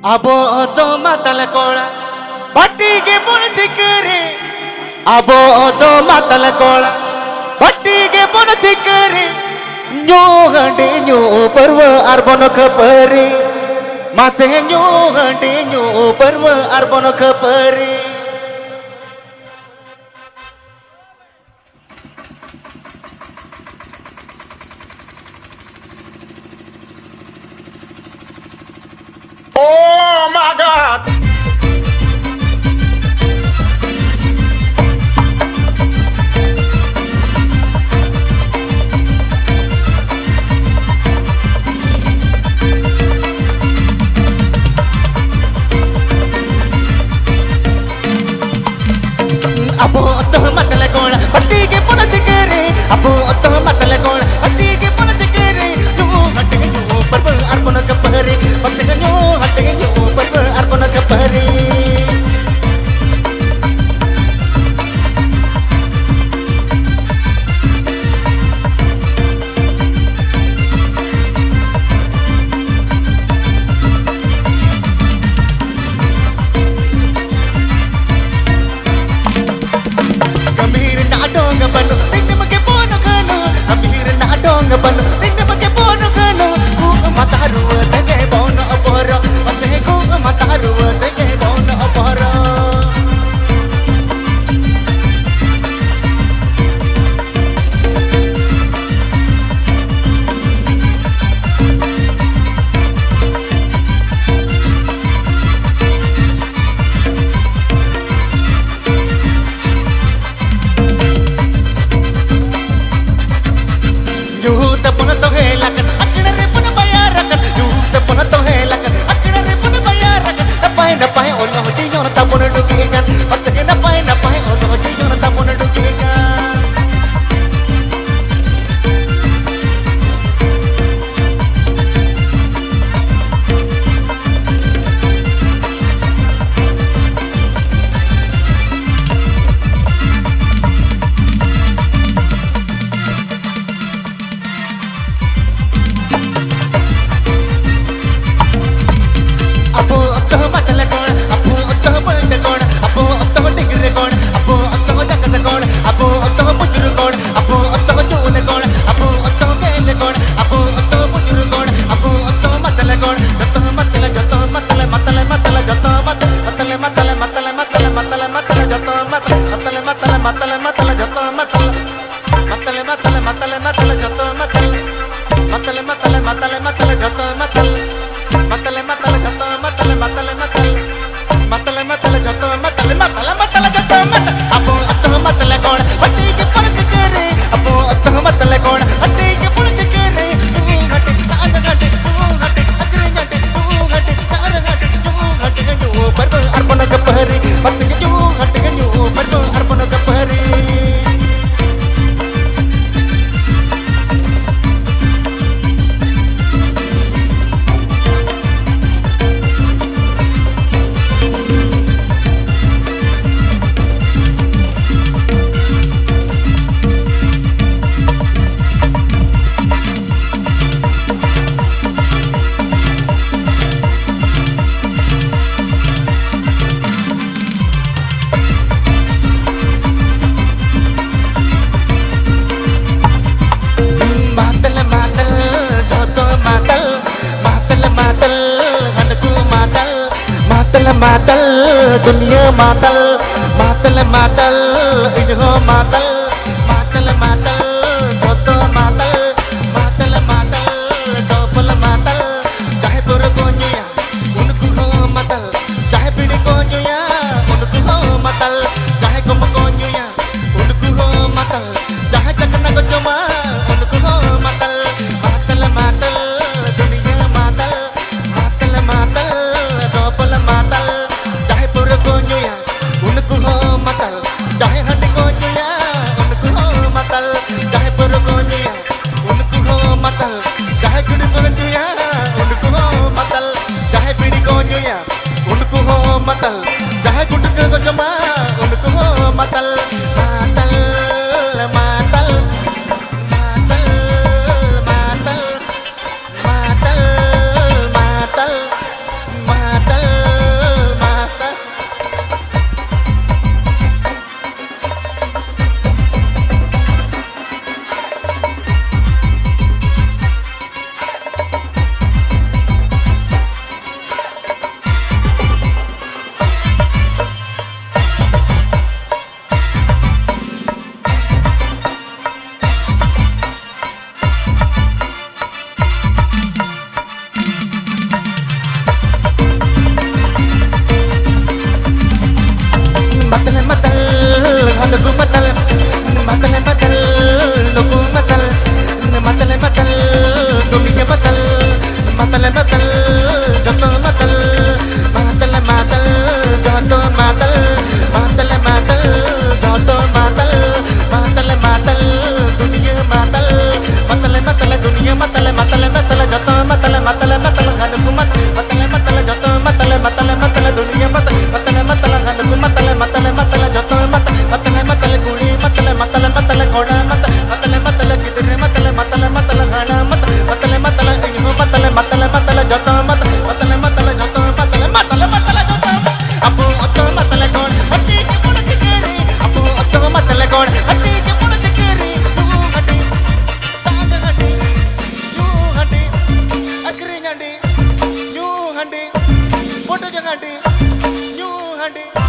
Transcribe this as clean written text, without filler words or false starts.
Abo odo matal kola, batti ke pun chikre. Abo odo matal kola, batti ke pun chikre. Nyo hande nyo parva arbono khapari, mase nyo hande nyo parva arbono khapari. Oh my God! Abo odo matal kola, batti ke pun chikre. Abo odo matal kola, batti ke pun chikre. Nyo hande nyo parva arbono khapari, mase nyo hande nyo parva arbono khapari. Gambhir na dong banu, tinne make pono kano. Gambhir na dong banu, tinne make pono kano. Ku mataru tege bono aporo, mase ku mataru tege bono aporo. Yuh tapon to helakan, akna re pun bayarakan. Yuh tapon to helakan, akna re pun bayarakan. Napai ono jiyon tapon dukikan, mase napai ono jiyon tapon dukikan. Apo odo matal kola, apo odo band kola, apo odo digre kola, apo odo jagat kola, apo odo bujur kola, apo odo chun kola, apo odo gel kola, apo odo bujur kola, apo odo matal kola, joto matal joto matal matal matal joto matal matal matal matal matal matal matal joto matal matal matal matal matal joto matal matal matal matal matal joto matal matal matal matal matal joto matal matal matal joto matal matal matal matal matal joto matal matal matal joto matal apo odo matal kola batti ke pun chikre apo odo matal kola batti ke pun chikre hate aag hate hate agre hate hate sar hate hate nyo parva arbono khapari mase nyo hate nyo parva arbono khapari. Matal matal joto matal matal matal hanku matal matal matal dunia matal matal matal inho matal matal matal joto matal matal matal double matal chahe pur konya unku ho matal chahe pidi konya unku ho matal chahe kum konya unku ho matal chahe chakna ko choma unku ho matal matal matal dunia matal matal matal double matal chahe pur konya unku ho matal chahe handi konya unku ho matal chahe pur konya unku ho matal chahe gudi konya unku ho matal chahe pidi konya unku ho matal chahe gudi ko choma unku ho matal matal matal matal matal matal matal matal nuku matal matal matal nuku matal matal matal dunia matal matal matal joto matal matal matal joto matal matal matal joto matal matal matal dunia matal matal matal dunia matal matal matal joto matal matal matal nuku matal matal joto matal matal matal dunia matal matal matal nuku matal matal matal joto matal matal matal guli matal matal matal goda matal matal matal kidre matal matal matal hana matal matal matal iho matal matal matal joto matal matal matal joto matal matal matal joto apu otto matal god hatti ke pun chikeri apu otto matal god hatti ke pun chikeri tu hatti tag hatti yu hatti akri hatti yu hatti photo jagati yu hatti